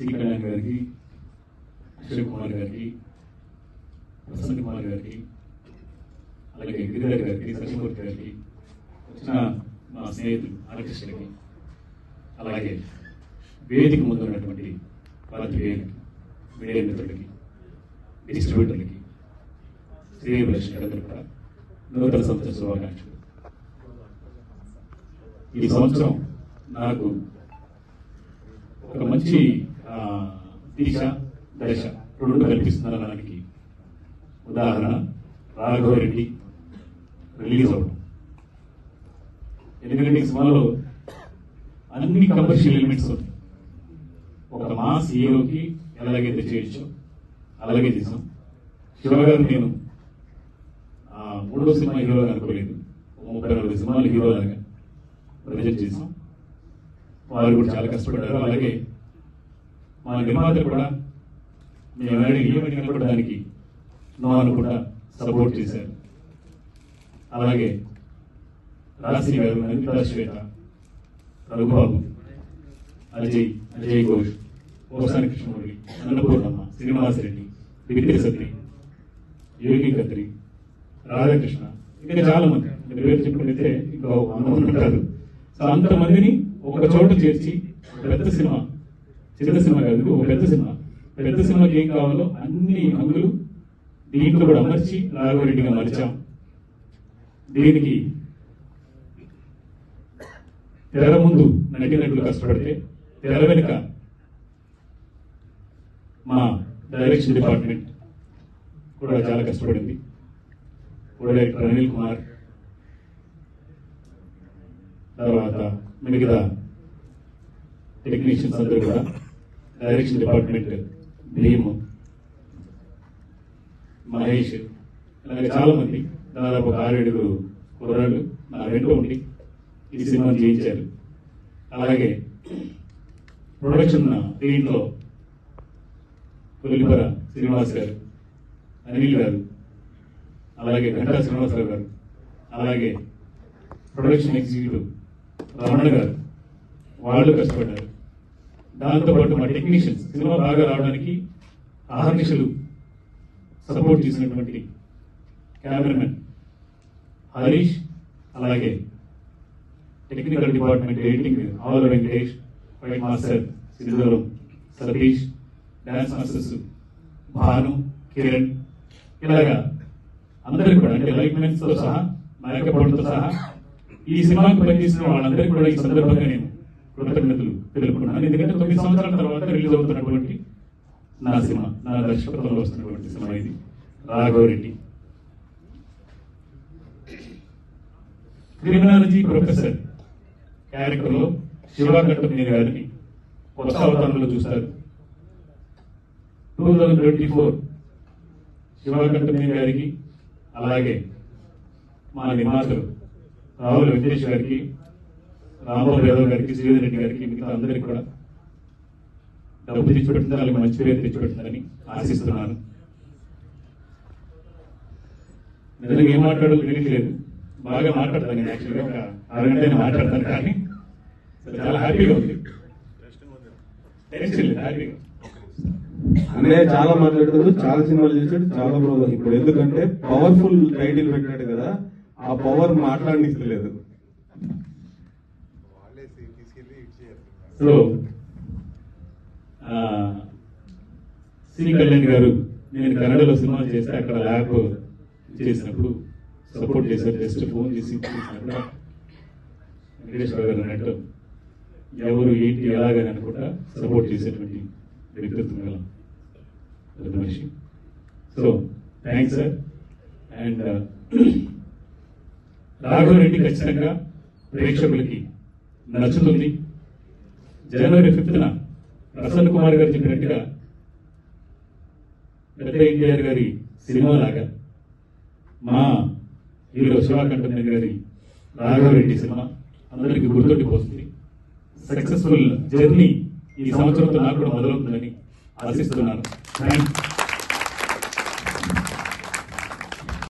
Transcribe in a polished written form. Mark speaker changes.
Speaker 1: C Kalyan గారికి, అశోక్ కుమార్ గారికి, ప్రసన్న కుమార్ గారికి, అలాగే గిరిధర్ గారికి, సత్యమూర్తి గారికి, వచ్చిన మా స్నేహితులు ఆర్టిస్టులకి, అలాగే వేదిక ముందు ఉన్నటువంటి పాత్రికేయులకి, మీడియా మిత్రులకి, డిస్ట్రిబ్యూటర్లకి, శ్రీభిలాషులందరూ కూడా నూతన సంవత్సర శుభాకాంక్షలు. ఈ సంవత్సరం నాకు ఒక మంచి దిశ దశ రెండు కల్పిస్తున్నారనడానికి ఉదాహరణ రాఘవరెడ్డి రిలీజ్ అవ్వడం. ఎందుకంటే ఈ సినిమాలో అన్ని కమర్షియల్ ఎలిమెంట్స్ ఉన్నాయి. ఒక మాస్ హీరోకి ఎలాగైతే చేయొచ్చో అలాగే చేసాం. శివ గారు నేను మూడో సినిమా హీరోగా అనుకోలేదు, 30-40 సినిమాలు హీరోలాగా ప్రజెంట్ చేసాం. వారు కూడా చాలా కష్టపడ్డారు. అలాగే మా నిర్మాతలు కూడా మేము ఏమైనా కూడా దానికి నో అనుకుంటా సపోర్ట్ చేశారు. అలాగే రాశి గారు, అనితా శ్వేత, రఘుబాబు, అజయ్ ఘోష్, పోసాని కృష్ణమూర్తి, అన్నపూర్ణమ్మ, శ్రీనివాసరెడ్డి, విక్రి సత్రి, యోగి కత్రి, రాధాకృష్ణ, ఇంకా చాలా మంది పేరు చెప్పుకుంటే ఇంకా ఉంటారు. సో అంతమందిని ఒక చోట చేర్చి పెద్ద సినిమా, చిన్న సినిమా కాదు, ఒక పెద్ద సినిమా, పెద్ద సినిమాకి ఏం కావాలో అన్ని హంగులు దీంట్లో కూడా అమర్చి రాఘవరెడ్డిగా మరిచాం. దీనికి తెర ముందు నటినట్లు కష్టపడితే తెర వెనుక మా డైరెక్షన్ డిపార్ట్మెంట్ కూడా చాలా కష్టపడింది. కూడా డైరెక్టర్ అనిల్ కుమార్, తర్వాత మిగతా టెక్నీషియన్స్ అందరూ కూడా, డైరెక్షన్ డిపార్ట్మెంట్ భీమ్, మహేష్, అలాగే చాలా మంది, దాదాపు 6-7 కుర్రాళ్ళు నా వెంట ఉండి ఈ సినిమాని చేయించారు. అలాగే ప్రొడక్షన్ దీంట్లో కొల్లిపర శ్రీనివాస్ గారు, అనిల్ గారు, అలాగే ఘంటా శ్రీనివాసరావు గారు, అలాగే ప్రొడక్షన్ ఎగ్జిక్యూటివ్ రమణ గారు, వాళ్ళు కష్టపడ్డారు. దాంతోపాటు మా టెక్నీషియన్స్ సినిమా బాగా రావడానికి ఆహర్నిశలు సపోర్ట్ చేసినటువంటి కెమెరామెన్ హరీష్, అలాగే technical department editing Avula Venkatesh, fight master Sridharam, Satish, dance masters Bhanu, Kiran, ఇలాగా అందరికీ కూడా, అంటే లైట్ మెన్స్ తో సహా, నాయకపడుతో సహా ఈ సినిమాకి పనిచేసిన వాళ్ళందరికీ కూడా ఈ సందర్భంగా నేను కృతజ్ఞతలు తెలుపుకున్నాను. ఎందుకంటే 9 సంవత్సరాల తర్వాత రిలీజ్ అవుతున్నటువంటి నా సినిమా, నా దర్శకత్వంలో వస్తున్నటువంటి సినిమా ఇది రాఘవరెడ్డి. క్రిమినాలజీ ప్రొఫెసర్ క్యారెక్టర్లో శివకంఠనేని గారిని కొత్త అవతారంలో చూస్తారు. 2024 శివకంఠనేని గారికి, అలాగే మా నిర్మాతలు రావుల వెంకటేష్ గారికి, రాంబాబు యాదవ్ గారికి, శ్రీధర్ రెడ్డి గారికి, మిగతా అందరికీ కూడా డబ్బు తెచ్చిపెట్టింది, అలాగే మంచి పేరు తెచ్చిపెట్టిందని ఆశిస్తున్నాను. నిజంగా ఏం మాట్లాడాలో తెలియట్లేదు, బాగా మాట్లాడతాను నేను. యాక్చువల్గా ఒక అరగంట మాట్లాడతాను, కానీ చాలా హ్యాపీగా ఉంది. టెన్షన్ లేదు, హ్యాపీగా.
Speaker 2: అన్నయ్య చాలా మాట్లాడుతాడు, చాలా సినిమాలు చేశాడు, చాలా ప్రోగ్రామ్. ఇప్పుడు ఎందుకంటే పవర్ఫుల్ టైటిల్ పెట్టాడు కదా, ఆ పవర్ మాట్లాడనిస్తలేదు.
Speaker 1: సో సి కళ్యాణ్ గారు, నేను కన్నడలో సినిమా చేస్తే అక్కడ ల్యాబ్ చేసినప్పుడు సపోర్ట్ చేశారు. జస్ట్ ఫోన్ చేసి వెంకటేశ్వర గారు అన్నట్టు ఎవరు ఏంటి ఎలాగని అనుకుంటా సపోర్ట్ చేసేటువంటి వ్యక్తిత్వం గల మనిషి. So thanks sir. And Raghava Reddy ఖచ్చితంగా ప్రేక్షకులకి నచ్చుతుంది. జనవరి 5న ప్రసన్న కుమార్ గారు చెప్పినట్టుగా పెద్ద ఎన్టీఆర్ గారి సినిమా లాగా మా హీరో శివకంఠనేని గారి రాఘవరెడ్డి సినిమా అందరికీ గుర్తుండిపోతుంది. సక్సెస్ఫుల్ జర్నీ ఈ సంవత్సరంతో నాకు కూడా మొదలవుతుందని ఆశిస్తున్నాను. థ్యాంక్స్.